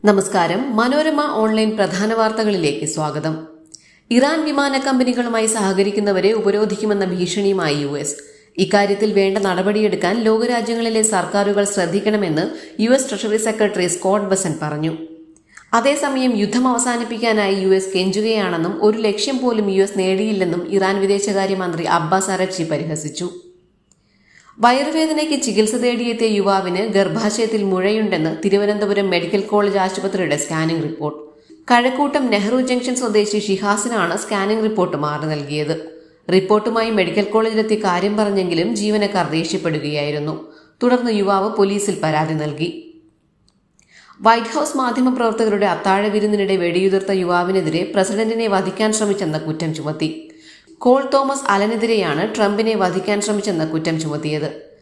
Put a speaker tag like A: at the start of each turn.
A: നമസ്കാരം. മനോരമ ഓൺലൈൻ പ്രധാന വാർത്തകളിലേക്ക് സ്വാഗതം. ഇറാൻ വിമാന കമ്പനികളുമായി സഹകരിക്കുന്നവരെ ഉപരോധിക്കുമെന്ന ഭീഷണിയുമായി US. ഇക്കാര്യത്തിൽ വേണ്ട നടപടിയെടുക്കാൻ ലോകരാജ്യങ്ങളിലെ സർക്കാരുകൾ ശ്രദ്ധിക്കണമെന്ന് US treasury secretary Scott Bessent പറഞ്ഞു. അതേസമയം യുദ്ധം അവസാനിപ്പിക്കാനായി US കെഞ്ചുകയാണെന്നും ഒരു ലക്ഷ്യം പോലും US നേടിയില്ലെന്നും ഇറാൻ വിദേശകാര്യമന്ത്രി അബ്ബാസ് അരഗ്ചി പരിഹസിച്ചു. വയറുവേദനയ്ക്ക് ചികിത്സ തേടിയെത്തിയ യുവാവിന് ഗർഭാശയത്തിൽ മുഴയുണ്ടെന്ന് തിരുവനന്തപുരം മെഡിക്കൽ കോളേജ് ആശുപത്രിയുടെ scanning report. Kazhakkoottam Nehru junction സ്വദേശി ഷിഹാസിനാണ് സ്കാനിംഗ് റിപ്പോർട്ട് മാറി നൽകിയത്. റിപ്പോർട്ടുമായി മെഡിക്കൽ കോളേജിലെത്തി കാര്യം പറഞ്ഞെങ്കിലും ജീവനക്കാർ ദേഷ്യപ്പെടുകയായിരുന്നു. തുടർന്ന് യുവാവ് പോലീസിൽ പരാതി നൽകി. വൈറ്റ് ഹൌസ് മാധ്യമപ്രവർത്തകരുടെ അത്താഴ വിരുന്നിനിടെ വെടിയുതിർത്ത യുവാവിനെതിരെ പ്രസിഡന്റിനെ വധിക്കാൻ ശ്രമിച്ചെന്ന കുറ്റം ചുമത്തി. കോൾ തോമസ് അലനെതിരെയാണ് ട്രംപിനെ വധിക്കാൻ ശ്രമിച്ചെന്ന കുറ്റം ചുമത്തിയത്.